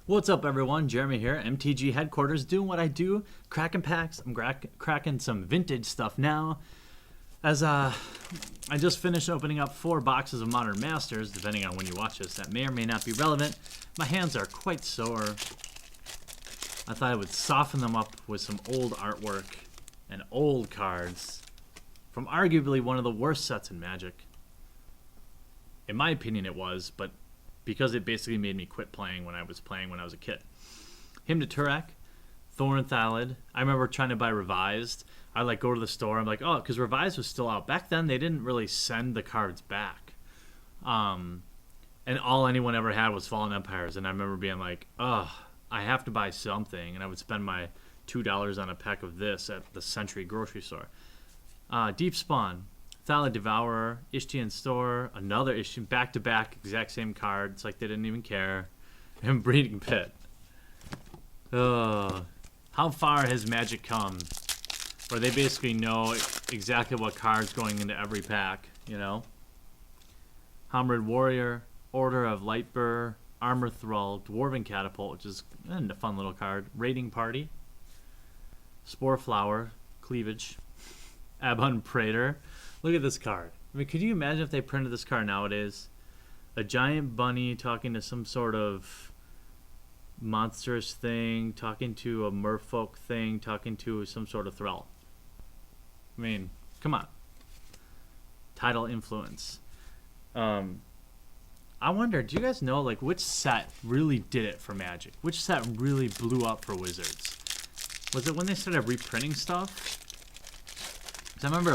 What's up, everyone? Jeremy here, MTG headquarters, doing what I do, cracking packs. I'm cracking some vintage stuff now. As I just finished opening up 4 boxes of Modern Masters, depending on when you watch this, that may or may not be relevant. My hands are quite sore. I thought I would soften them up with some old artwork and old cards from arguably one of the worst sets in Magic. In my opinion, it was, but because it basically made me quit playing when I was a kid. Hymn to Turak, Thorn Thalid. I remember trying to buy Revised. I go to the store. I'm like, oh, because Revised was still out. Back then, they didn't really send the cards back. And all anyone ever had was Fallen Empires. And I remember being like, oh, I have to buy something. And I would spend my $2 on a pack of this at the Century grocery store. Deep Spawn, Thalid Devourer, Ishtian Store, another Ishtian, back-to-back, exact same card. It's like they didn't even care. And Breeding Pit. How far has Magic come? Where they basically know exactly what card's going into every pack, you know? Homrid Warrior, Order of Lightbur, Armor Thrall, Dwarven Catapult, which is a fun little card, Raiding Party, Spore Flower, Cleavage, Abun Praetor. Look at this card. I mean, could you imagine if they printed this card nowadays? A giant bunny talking to some sort of monstrous thing, talking to a merfolk thing, talking to some sort of thrall. I mean, come on. Tidal Influence. I wonder, do you guys know which set really did it for Magic? Which set really blew up for Wizards? Was it when they started reprinting stuff? 'Cause I remember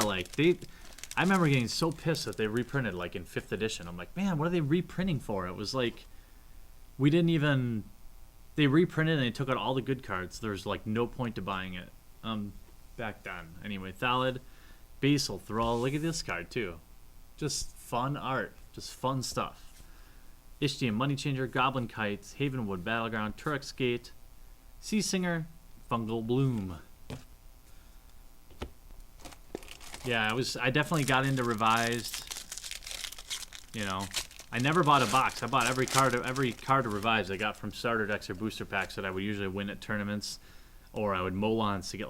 I remember getting so pissed that they reprinted in 5th edition. I'm like, man, what are they reprinting for? It was we didn't even, they reprinted and they took out all the good cards. There's no point to buying it back then. Anyway, Thalid, Basal Thrall. Look at this card too. Just fun art, just fun stuff. Ishtian Money Changer, Goblin Kites, Havenwood Battleground, Turak's Gate, Sea Singer, Fungal Bloom. Yeah, I definitely got into Revised. You know, I never bought a box. I bought every card of Revised I got from starter decks or booster packs that I would usually win at tournaments, or I would mow lawns to get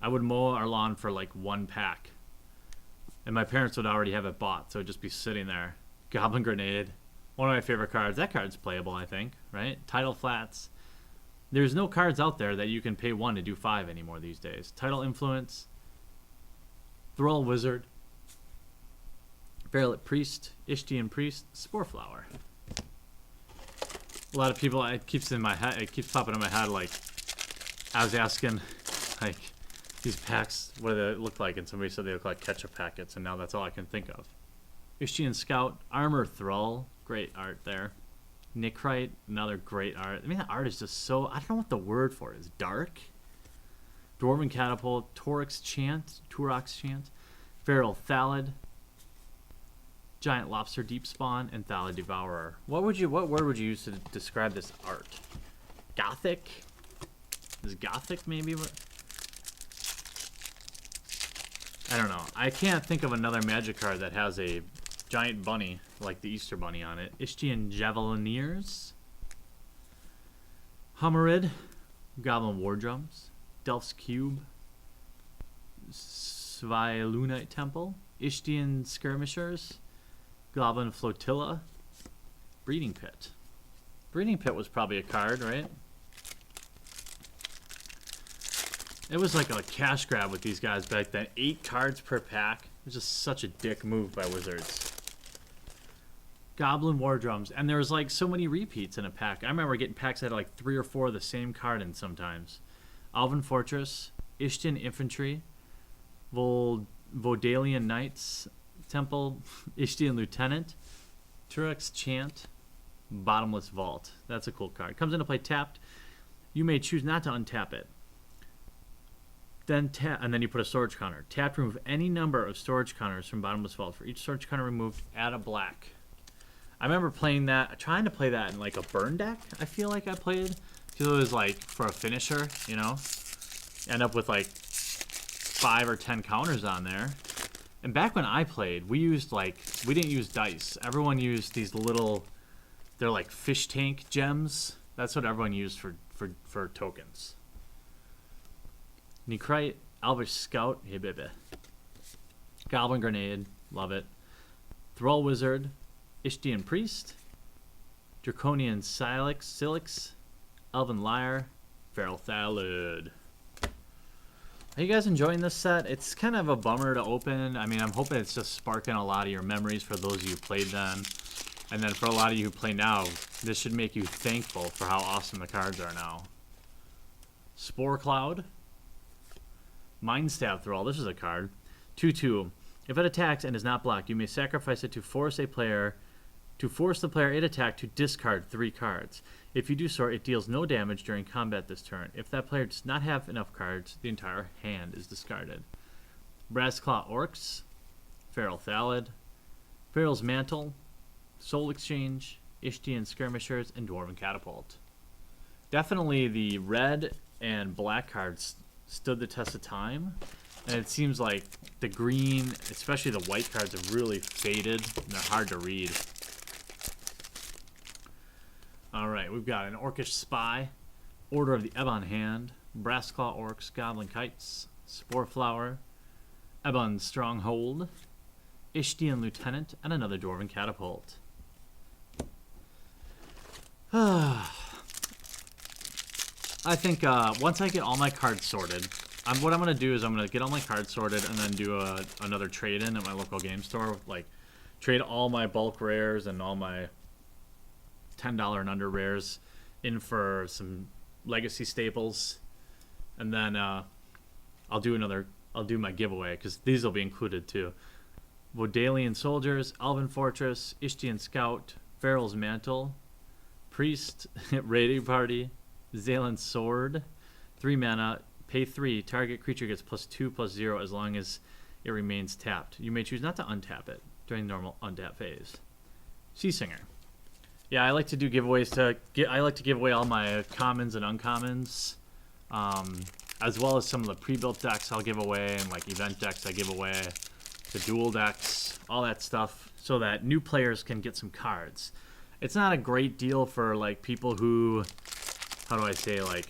I would mow our lawn for 1 pack, and my parents would already have it bought, so it'd just be sitting there. Goblin Grenade, one of my favorite cards. That card's playable, I think, right? Tidal Flats. There's no cards out there that you can pay 1 to do 5 anymore these days. Tidal Influence. Thrall Wizard, Ferulet Priest, Ishtian Priest, Spore Flower. A lot of people, it keeps popping in my head, I was asking, these packs, what do they look like? And somebody said they look like ketchup packets, and now that's all I can think of. Ishtian Scout, Armor Thrall, great art there. Nicrite, another great art. I mean, that art is just so, I don't know what the word for it is. Dark? Dwarven Catapult, Turak's Chant, Feral Thalid, Giant Lobster Deep Spawn, and Thalid Devourer. What word would you use to describe this art? Gothic? Is Gothic maybe? I don't know. I can't think of another Magic card that has a giant bunny like the Easter Bunny on it. Ishtian Javelineers, Hummerid, Goblin War Drums, Delph's Cube, Svailunite Temple, Ishtian Skirmishers, Goblin Flotilla, Breeding Pit. Breeding Pit was probably a card, right? It was like a cash grab with these guys back then. 8 cards per pack. It was just such a dick move by Wizards. Goblin War Drums. And there was so many repeats in a pack. I remember getting packs that had 3 or 4 of the same card in sometimes. Alvin Fortress, Ishtian Infantry, Vodalian Knights Temple, Ishtian Lieutenant, Turak's Chant, Bottomless Vault. That's a cool card. Comes into play tapped. You may choose not to untap it. Then tap, and then you put a storage counter. Tap to remove any number of storage counters from Bottomless Vault. For each storage counter removed, add a black. I remember trying to play that in a burn deck. I feel like I played. Because it was for a finisher, you know? End up with 5 or 10 counters on there. And back when I played, we used we didn't use dice. Everyone used these little, they're fish tank gems. That's what everyone used for tokens. Nekrite, Elvish Scout, hey baby. Goblin Grenade, love it. Thrall Wizard, Ishtian Priest, Draconian Silix, Elven Lyre, Feral Thalid. Are you guys enjoying this set? It's kind of a bummer to open. I mean, I'm hoping it's just sparking a lot of your memories for those of you who played then. And then for a lot of you who play now, this should make you thankful for how awesome the cards are now. Spore Cloud. Mindstab Thrall. This is a card. 2/2. If it attacks and is not blocked, you may sacrifice it to force the player it attacked to discard 3 cards. If you do so, it deals no damage during combat this turn. If that player does not have enough cards, the entire hand is discarded. Brassclaw Orcs, Feral Thalid, Feral's Mantle, Soul Exchange, Ishtian Skirmishers, and Dwarven Catapult. Definitely the red and black cards stood the test of time, and it seems like the green, especially the white cards, have really faded, and they're hard to read. Alright, we've got an Orcish Spy, Order of the Ebon Hand, Brassclaw Orcs, Goblin Kites, Sporeflower, Ebon Stronghold, Ishtian Lieutenant, and another Dwarven Catapult. I think once I get all my cards sorted, what I'm going to do is I'm going to get all my cards sorted and then do another trade-in at my local game store. Like, trade all my bulk rares and all my $10 and under rares in for some legacy staples. And then I'll do my giveaway, because these will be included too. Vodalian Soldiers, Elven Fortress, Ishtian Scout, Feral's Mantle, Priest, Raiding Party, Zalen's Sword, 3 mana, pay 3, target creature gets +2/+0 as long as it remains tapped. You may choose not to untap it during the normal untap phase. Sea Singer. Yeah, I like to do giveaways I like to give away all my commons and uncommons, as well as some of the pre-built decks I'll give away, and like event decks I give away, the dual decks, all that stuff, so that new players can get some cards. It's not a great deal for like people who, how do I say, like,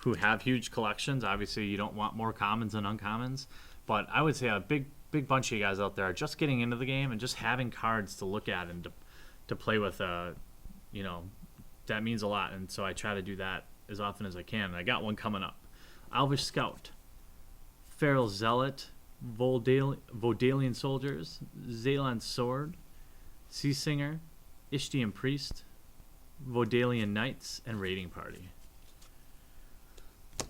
who have huge collections. Obviously, you don't want more commons and uncommons, but I would say a big bunch of you guys out there are just getting into the game and just having cards to look at and to play with. You know, that means a lot, and so I try to do that as often as I can. And I got one coming up. Elvish Scout, Feral Zealot, Vodalian Soldiers, Zalen's Sword, Sea Singer, Ishtian Priest, Vodalian Knights, and Raiding Party.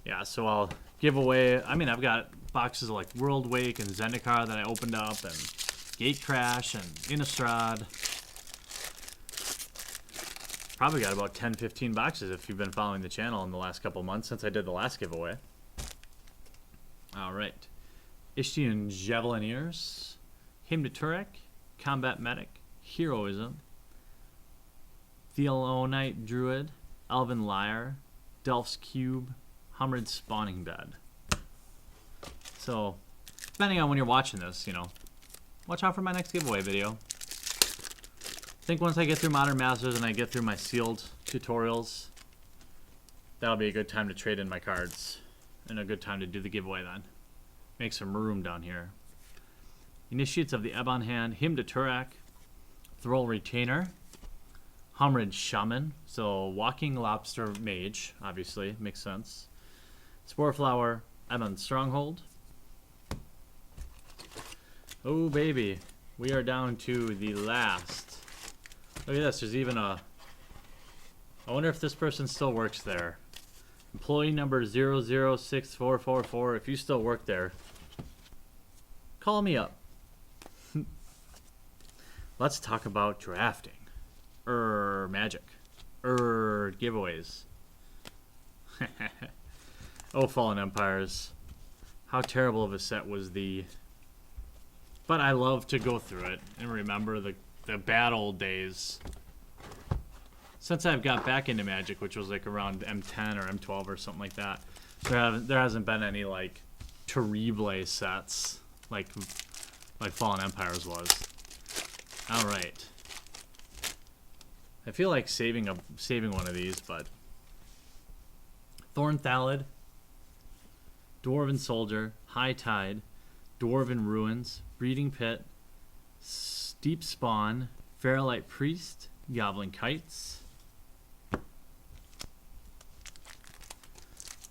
Yeah, so I'll give away, I mean, I've got boxes of like World Wake and Zendikar that I opened up, and Gatecrash and Innistrad. Probably got about 10-15 boxes if you've been following the channel in the last couple months since I did the last giveaway. Alright. Ishtian Javelineers, Hymn to Turek, Combat Medic, Heroism, Theolonite Druid, Elven Lyre, Delph's Cube, Humrid Spawning Bed. So, depending on when you're watching this, you know, watch out for my next giveaway video. I think once I get through Modern Masters and I get through my sealed tutorials, that'll be a good time to trade in my cards, and a good time to do the giveaway then. Make some room down here. Initiates of the Ebon Hand, Hymn to Turak, Thrall Retainer, Humrid Shaman, so Walking Lobster Mage, obviously, makes sense. Sporeflower, Ebon Stronghold. Oh baby, we are down to the last. Look at this, there's even a... I wonder if this person still works there. Employee number 006444, if you still work there, call me up. Let's talk about drafting. Magic. Giveaways. Oh, Fallen Empires. How terrible of a set was the... But I love to go through it and remember the bad old days. Since I've got back into Magic, which was like around M10 or M12 or something like that, there hasn't been any like terrible sets like Fallen Empires was. All right. I feel like saving one of these, but Thornthalid, Dwarven Soldier, High Tide, Dwarven Ruins, Breeding Pit, Steep Spawn, Feralite Priest, Goblin Kites.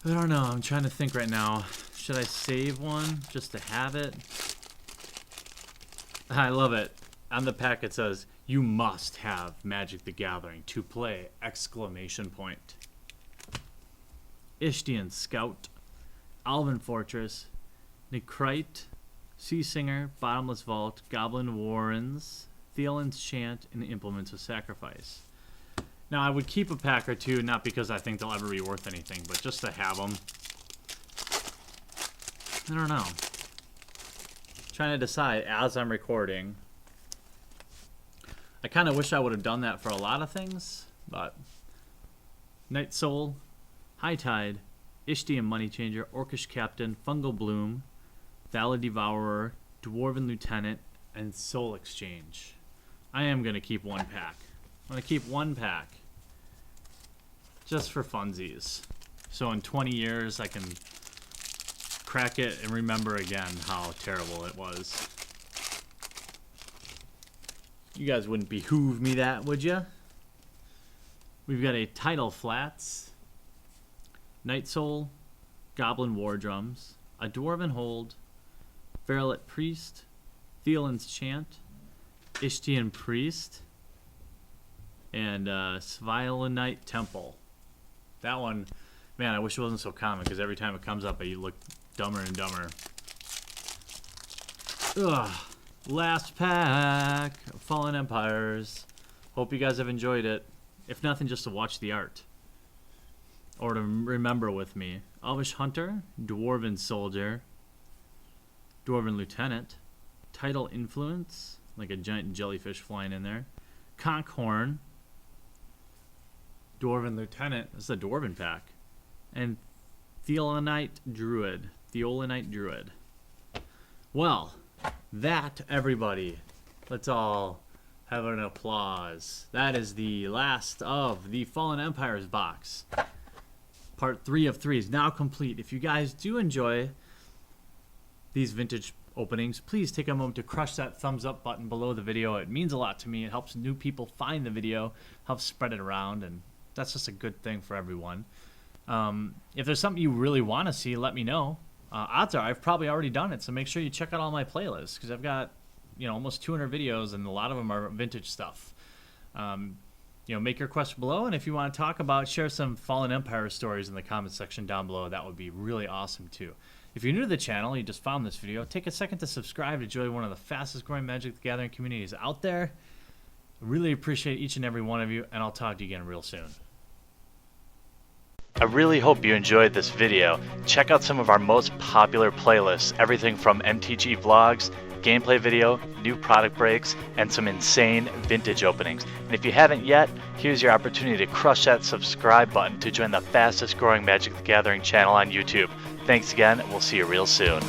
I don't know, I'm trying to think right now. Should I save one just to have it? I love it. On the pack it says, "You must have Magic the Gathering to play!" Exclamation point. Ishtian Scout, Alvin Fortress, Necrite, Sea Singer, Bottomless Vault, Goblin Warrens, Thielen's Chant, and Implements of Sacrifice. Now, I would keep a pack or two, not because I think they'll ever be worth anything, but just to have them. I don't know. Trying to decide as I'm recording. I kind of wish I would have done that for a lot of things, but Night Soul, High Tide, Ishtian Money Changer, Orcish Captain, Fungal Bloom, Valid Devourer, Dwarven Lieutenant, and Soul Exchange. I am going to keep one pack. I'm going to keep one pack. Just for funsies. So in 20 years I can crack it and remember again how terrible it was. You guys wouldn't behoove me that, would ya? We've got a Tidal Flats, Night Soul, Goblin War Drums, a Dwarven Hold, Feralite Priest, Thielen's Chant, Ishtian Priest, and Svilenite Temple. That one, man, I wish it wasn't so common, because every time it comes up, you look dumber and dumber. Ugh. Last pack of Fallen Empires. Hope you guys have enjoyed it. If nothing, just to watch the art. Or to remember with me. Elvish Hunter, Dwarven Soldier, Dwarven Lieutenant, Tidal Influence, like a giant jellyfish flying in there, Conkhorn, Dwarven Lieutenant, this is a Dwarven pack, and Thielenite Druid. Well, that, everybody, let's all have an applause. That is the last of the Fallen Empires box. Part 3 of 3 is now complete. If you guys do enjoy these vintage openings, please take a moment to crush that thumbs up button below the video. It means a lot to me. It helps new people find the video, helps spread it around, and that's just a good thing for everyone. If there's something you really want to see, let me know. Odds are I've probably already done it, so make sure you check out all my playlists, because I've got, you know, almost 200 videos, and a lot of them are vintage stuff. You know, make your request below, and if you want to talk about, share some Fallen Empire stories in the comment section down below. That would be really awesome too. If you're new to the channel, you just found this video, take a second to subscribe to join one of the fastest growing Magic the Gathering communities out there. I really appreciate each and every one of you, and I'll talk to you again real soon. I really hope you enjoyed this video. Check out some of our most popular playlists, everything from MTG vlogs, gameplay video, new product breaks, and some insane vintage openings. And if you haven't yet, here's your opportunity to crush that subscribe button to join the fastest growing Magic the Gathering channel on YouTube. Thanks again, and we'll see you real soon.